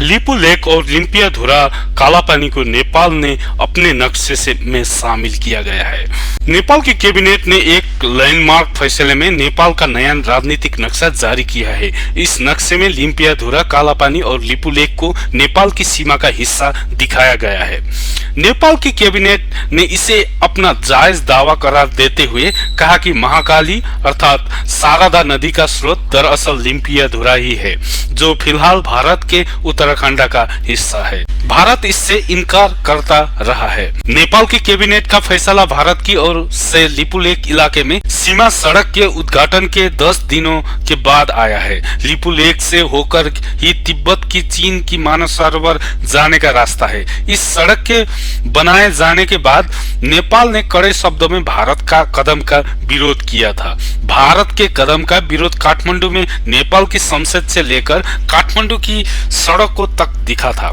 Lipu lake और लिम्पियाधुरा कालापानी को नेपाल ने अपने नक्शे में शामिल किया गया है। नेपाल की कैबिनेट ने एक लैंडमार्क फैसले में नेपाल का नया राजनीतिक नक्शा जारी किया है। इस नक्शे में लिम्पियाधुरा, कालापानी और लिपु लेक को नेपाल की सीमा का हिस्सा दिखाया गया है। नेपाल की कैबिनेट ने इसे अपना जायज दावा करार देते हुए कहा कि महाकाली अर्थात शारदा नदी का स्रोत दरअसल लिम्पियाधुरा ही है, जो फिलहाल भारत के उत्तराखंड का हिस्सा है। भारत इससे इनकार करता रहा है। नेपाल की कैबिनेट का फैसला भारत की ओर से लिपु लेक इलाके में सीमा सड़क के उद्घाटन के 10 दिनों के बाद आया है। लिपु लेक से होकर ही तिब्बत की चीन की मानस सरोवर जाने का रास्ता है। इस सड़क के बनाए जाने के बाद नेपाल ने कड़े शब्दों में भारत का कदम का विरोध किया था। भारत के कदम का विरोध काठमांडू में नेपाल की संसद से लेकर काठमांडू की सड़कों तक दिखा था।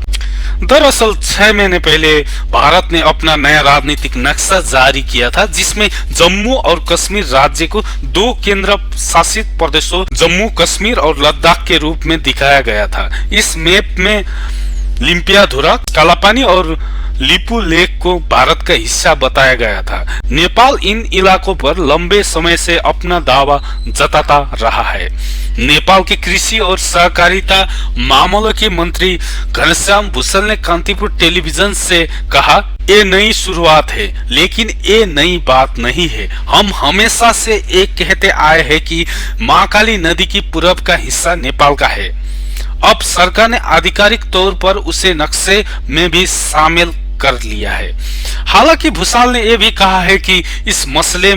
दरअसल 6 महीने पहले भारत ने अपना नया राजनीतिक नक्शा जारी किया था, जिसमें जम्मू और कश्मीर राज्य को 2 केंद्र शासित प्रदेशों जम्मू कश्मीर और लद्दाख के रूप में दिखाया गया था। इस मैप में लिम्पियाधुरा, कालापानी और लिपु लेक को भारत का हिस्सा बताया गया था। नेपाल इन इलाकों पर लंबे समय से अपना दावा जताता रहा है। नेपाल के कृषि और सहकारिता मामलों के मंत्री घनश्याम भूषण ने कांतिपुर टेलीविजन से कहा, ये नई शुरुआत है, लेकिन ये नई बात नहीं है। हम हमेशा से एक कहते आए हैं कि महाकाली नदी की पूरब का हिस्सा नेपाल का है। अब सरकार ने आधिकारिक तौर पर उसे नक्शे में भी शामिल कर लिया है। हालांकि भूषण ने यह भी कहा है कि इस मसले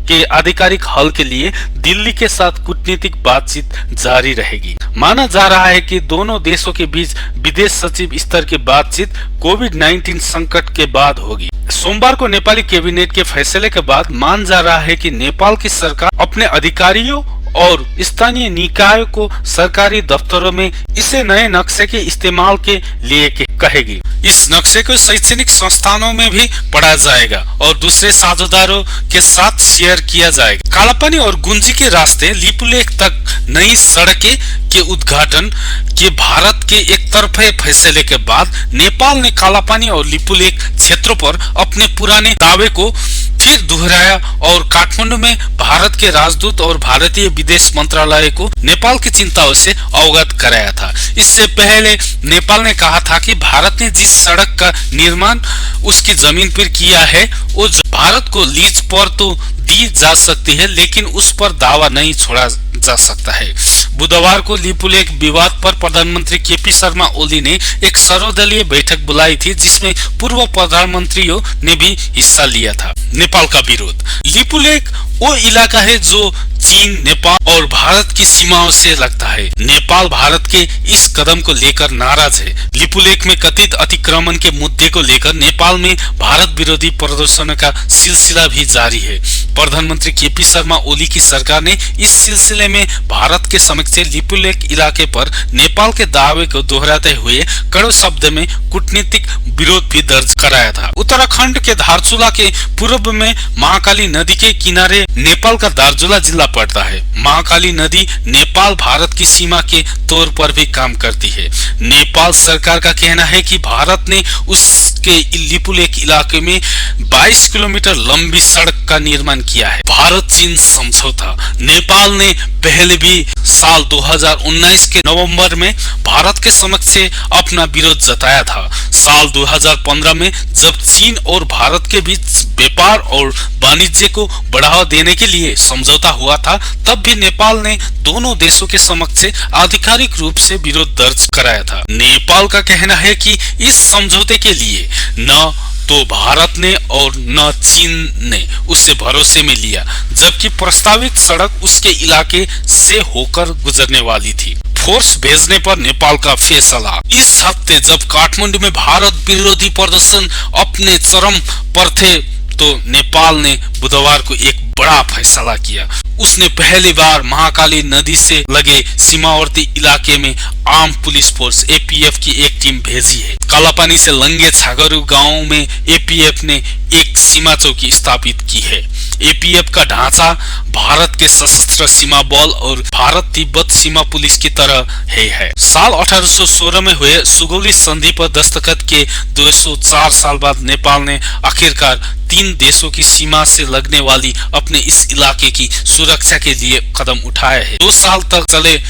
के आधिकारिक हल के लिए दिल्ली के साथ कूटनीतिक बातचीत जारी रहेगी। माना जा रहा है कि दोनों देशों के बीच विदेश सचिव स्तर की बातचीत कोविड-19 संकट के बाद होगी। सोमवार को नेपाली कैबिनेट के फैसले के बाद मान जा रहा है कि नेपाल की सरकार अपने अधिकारियों और स्थानीय निकायों को सरकारी दफ्तरों में इसे नए नक्शे के इस्तेमाल के लिए कहेगी। इस नक्शे को शैक्षणिक संस्थानों में भी पढ़ा जाएगा और दूसरे साझेदारों के साथ शेयर किया जाएगा। कालापानी और गुंजी के रास्ते लिपु लेक तक नई सड़कें के उद्घाटन के भारत के एक तरफे फैसले के बाद नेपाल ने कालापानी और लिपु लेक क्षेत्रों पर अपने पुराने दावे को फिर दोहराया और काठमांडू में भारत के राजदूत और भारतीय विदेश मंत्रालय को नेपाल की चिंताओं से अवगत कराया था। इससे पहले नेपाल ने कहा था कि भारत ने जिस सड़क का निर्माण उसकी जमीन पर किया है वो भारत को लीज पर तो दी जा सकती है, लेकिन उस पर दावा नहीं छोड़ा जा सकता है। बुधवार को लिपु लेक विवाद पर प्रधानमंत्री केपी शर्मा ओली ने एक सर्वदलीय बैठक बुलाई थी, जिसमें पूर्व प्रधानमंत्रियों ने भी हिस्सा लिया था। नेपाल का विरोध। लिपु लेक वो इलाका है जो चीन, नेपाल और भारत की सीमाओं से लगता है। नेपाल भारत के इस कदम को लेकर नाराज है। लिपु लेक में कथित अतिक्रमण के मुद्दे को लेकर नेपाल में भारत विरोधी प्रदर्शन का सिलसिला भी जारी है। प्रधानमंत्री केपी शर्मा ओली की सरकार ने इस सिलसिले में भारत के समक्ष लिपु लेक इलाके पर नेपाल के दावे को दोहराते हुए कड़े शब्द में कूटनीतिक विरोध भी दर्ज कराया था। उत्तराखंड के धारचूला के पूर्व में महाकाली नदी के किनारे नेपाल का दार्चुला जिला पड़ता है। महाकाली नदी नेपाल भारत की सीमा के तौर पर भी काम करती है। नेपाल सरकार का कहना है कि भारत ने उसके लिपु लेक इलाके में 22 किलोमीटर लंबी सड़क का निर्माण किया है। भारत चीन समझौता। नेपाल ने पहले भी साल 2019 के नवंबर में भारत के समक्ष अपना विरोध जताया था। साल 2015 में जब चीन और भारत के बीच व्यापार और वाणिज्य को बढ़ावा देने के लिए समझौता हुआ था, तब भी नेपाल ने दोनों देशों के समक्ष आधिकारिक रूप से विरोध दर्ज कराया था। नेपाल का कहना है कि इस समझौते के लिए न तो भारत ने और न चीन ने उसे भरोसे में लिया, जबकि प्रस्तावित सड़क उसके इलाके से होकर गुजरने वाली थी। फोर्स भेजने पर नेपाल का फैसला। इस हफ्ते जब काठमांडू में भारत विरोधी प्रदर्शन अपने चरम पर थे, तो नेपाल ने बुधवार को एक बड़ा फैसला किया। उसने पहली बार महाकाली नदी से लगे सीमावर्ती इलाके में आर्म पुलिस फोर्स एपीएफ की एक टीम भेजी है। कालापानी से लंगे छागरू गांव में एपीएफ ने एक सीमा चौकी स्थापित की है। एपीएफ का ढांचा भारत के सशस्त्र सीमा बल और भारत तिब्बत सीमा पुलिस की तरह है। साल 1816 में हुए सुगौली संधि पर दस्तखत के 204 साल बाद नेपाल ने आखिरकार 3 देशों की सीमा से लगने वाली अपने इस इलाके की सुरक्षा के लिए कदम उठाए हैं। 2 साल तक चले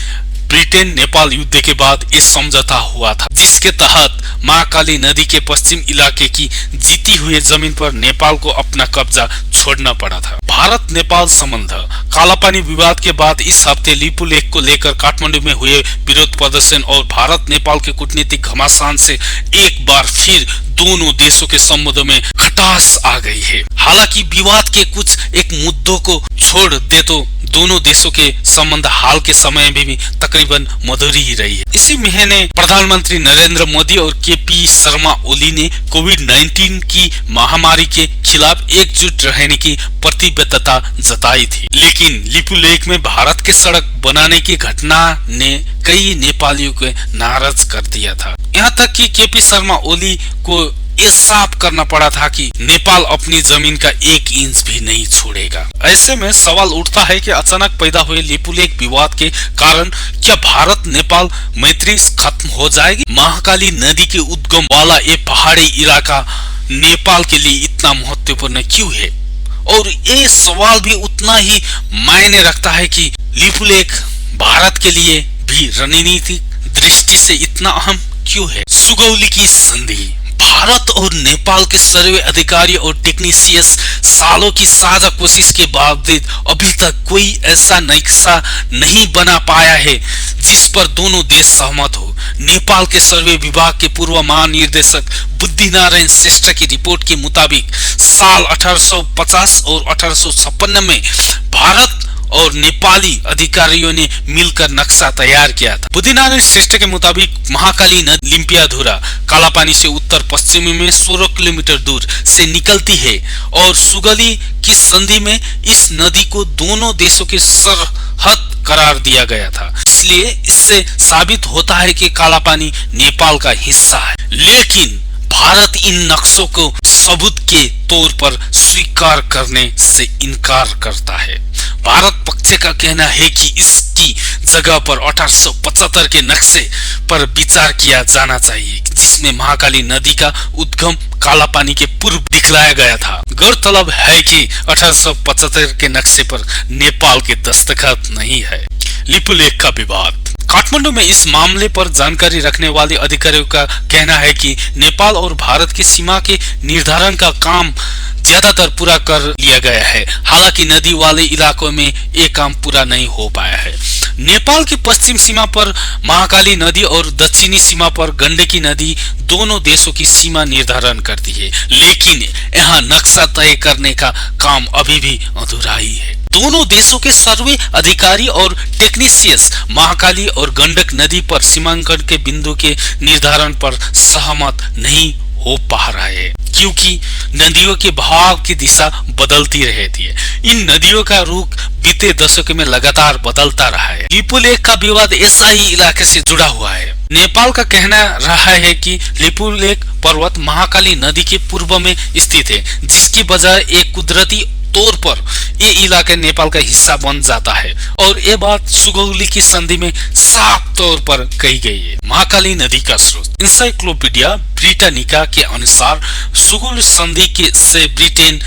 ब्रिटेन नेपाल युद्ध के बाद इस समझौता हुआ था, जिसके तहत महाकाली नदी के पश्चिम इलाके की जीती हुई जमीन पर नेपाल को अपना कब्जा छोड़ना पड़ा था। भारत नेपाल संबंध कालापानी विवाद के बाद इस हफ्ते लिपुलेख को लेकर काठमांडू में हुए विरोध प्रदर्शन और भारत नेपाल के कूटनीतिक घमासान से एक बार फिर दोनों देशों के संबंधों में खटास आ गई है। हालांकि विवाद के कुछ एक मुद्दों को छोड़ दे तो दोनों देशों के संबंध हाल के समय में भी तकरीबन मधुर ही रही है। इसी महीने प्रधानमंत्री नरेंद्र मोदी और केपी शर्मा ओली ने कोविड-19 की महामारी के खिलाफ एकजुट रहने की प्रतिबद्धता जताई थी, लेकिन लिपुलेख में भारत के सड़क बनाने की घटना ने कई नेपालियों को नाराज कर दिया था। यहाँ तक कि केपी शर्मा ओली को ये साफ करना पड़ा था कि नेपाल अपनी जमीन का 1 इंच भी नहीं छोड़ेगा। ऐसे में सवाल उठता है कि अचानक पैदा हुए लिपुलेख विवाद के कारण क्या भारत नेपाल मैत्री खत्म हो जाएगी? महाकाली नदी के उद्गम वाला ये पहाड़ी इलाका नेपाल के लिए इतना महत्वपूर्ण क्यों है? और ये सवाल भी उतना ही मायने रखता है कि लिपुलेख भारत के लिए भी रणनीतिक दृष्टि से इतना अहम क्यों है? सुगौली की संधि भारत और नेपाल के सर्वे अधिकारी और टेक्नीशियंस सालों की साझा कोशिश के बावजूद अभी तक कोई ऐसा नक्शा नहीं बना पाया है जिस पर दोनों देश सहमत हो। नेपाल के सर्वे विभाग के पूर्व महानिर्देशक बुद्धिनारायण श्रेष्ठ की रिपोर्ट के मुताबिक साल 1850 और 1856 में भारत और नेपाली अधिकारियों ने मिलकर नक्शा तैयार किया था। बुद्धिनारायण श्रेष्ठ के मुताबिक महाकाली नदी लिम्पियाधुरा कालापानी से उत्तर पश्चिमी में 16 किलोमीटर दूर से निकलती है और सुगौली की संधि में इस नदी को दोनों देशों की सरहद करार दिया गया था। इसलिए इससे साबित होता है कि कालापानी नेपाल का हिस्सा है, लेकिन भारत इन नक्शों को सबूत के तौर पर स्वीकार करने से इनकार करता है। भारत पक्ष का कहना है कि इसकी जगह पर 1875 के नक्शे पर विचार किया जाना चाहिए, जिसमें महाकाली नदी का उद्गम कालापानी के पूर्व दिखलाया गया था। गौरतलब है कि 1875 के नक्शे पर नेपाल के दस्तखत नहीं है। लिपुलेख का विवाद काठमांडू में इस मामले पर जानकारी रखने वाले अधिकारियों का कहना है कि नेपाल और भारत की सीमा के निर्धारण का काम ज्यादातर पूरा कर लिया गया है। हालांकि नदी वाले इलाकों में ये काम पूरा नहीं हो पाया है। नेपाल की पश्चिम सीमा पर महाकाली नदी और दक्षिणी सीमा पर गंडकी नदी दोनों देशों की सीमा निर्धारण करती है, लेकिन यहाँ नक्शा तय करने का काम अभी भी अधूरा ही है। दोनों देशों के सर्वे अधिकारी और टेक्नीशियंस महाकाली और गंडक नदी पर सीमांकन के बिंदु के निर्धारण पर सहमत नहीं हो पा रहा है, क्योंकि नदियों के बहाव की दिशा बदलती रहती है। इन नदियों का रुख बीते दशक में लगातार बदलता रहा है। लिपुलेख का विवाद ऐसा ही इलाके से जुड़ा हुआ है। नेपाल का कहना रहा है कि लिपुलेख पर्वत महाकाली नदी के पूर्व में स्थित है, जिसकी वजह एक कुदरती तौर पर ये इलाका नेपाल का हिस्सा बन जाता है और ये बात सुगौली की संधि में साफ तौर पर कही गई है। महाकाली नदी का स्रोत इंसाइक्लोपीडिया ब्रिटानिका के अनुसार सुगौली संधि के से ब्रिटेन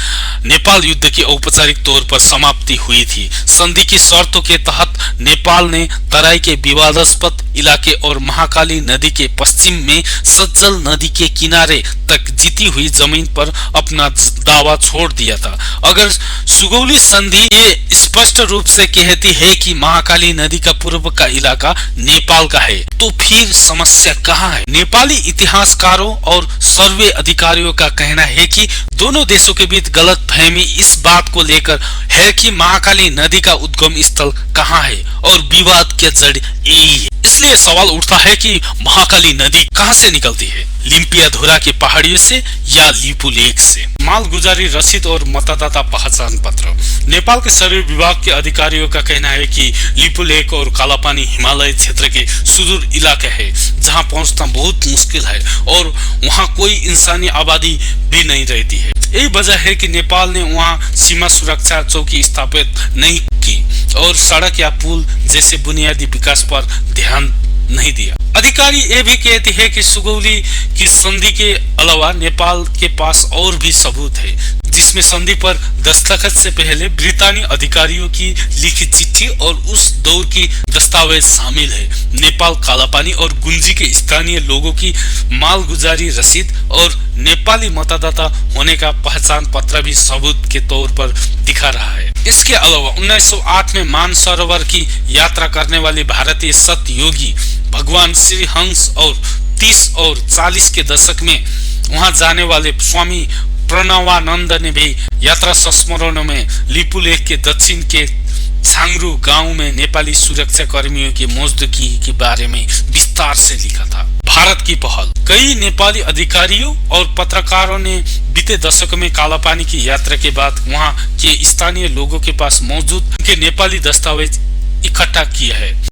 नेपाल युद्ध की औपचारिक तौर पर समाप्ति हुई थी। संधि की शर्तों के तहत नेपाल ने तराई के विवादास्पद इलाके और महाकाली नदी के पश्चिम में सज्जल नदी के किनारे तक जीती हुई जमीन पर अपना दावा छोड़ दिया था। अगर सुगौली संधि ये स्पष्ट रूप से कहती है कि महाकाली नदी का पूर्व का इलाका नेपाल का है, तो फिर समस्या कहाँ है? नेपाली इतिहासकारों और सर्वे अधिकारियों का कहना है कि दोनों देशों के बीच गलतफहमी इस बात को लेकर है कि महाकाली नदी का उद्गम स्थल कहाँ है और विवाद की जड़ यही है। इसलिए सवाल उठता है कि महाकाली नदी कहाँ से निकलती है, लिम्पियाधुरा की पहाड़ियों से या लिपुलेख से? मालगुजारी रसीद और मतदाता पहचान पत्र। नेपाल के सर्वे विभाग के अधिकारियों का कहना है कि लिपुलेख और कालापानी हिमालय क्षेत्र के सुदूर इलाके है, जहां पहुंचना बहुत मुश्किल है और वहां कोई इंसानी आबादी भी नहीं रहती है। यही वजह है कि नेपाल ने वहां सीमा सुरक्षा चौकी स्थापित नहीं की और सड़क या पुल जैसे बुनियादी विकास पर ध्यान नहीं दिया। अधिकारी ये भी कहते हैं कि सुगौली की संधि के अलावा नेपाल के पास और भी सबूत है, जिसमें संधि पर दस्तखत से पहले ब्रितानी अधिकारियों की लिखी चिट्ठी और उस दौर की दस्तावेज शामिल है। नेपाल कालापानी और गुंजी के स्थानीय लोगों की मालगुजारी रसीद और नेपाली मतदाता होने का पहचान पत्र भी सबूत के तौर पर दिखा रहा है। इसके अलावा 1908 में मानसरोवर की यात्रा करने वाले भारतीय संत योगी भगवान श्री हंस और 30 और 40 के दशक में वहां जाने वाले स्वामी प्रणवानंद ने भी यात्रा संस्मरणों में लिपुलेख के दक्षिण के छांगरू गांव में नेपाली सुरक्षा कर्मियों की मौजूदगी के बारे में विस्तार से लिखा था। भारत की पहल। कई नेपाली अधिकारियों और पत्रकारों ने बीते दशक में कालापानी की यात्रा के बाद वहां के स्थानीय लोगों के पास मौजूद के नेपाली दस्तावेज इकट्ठा किया है।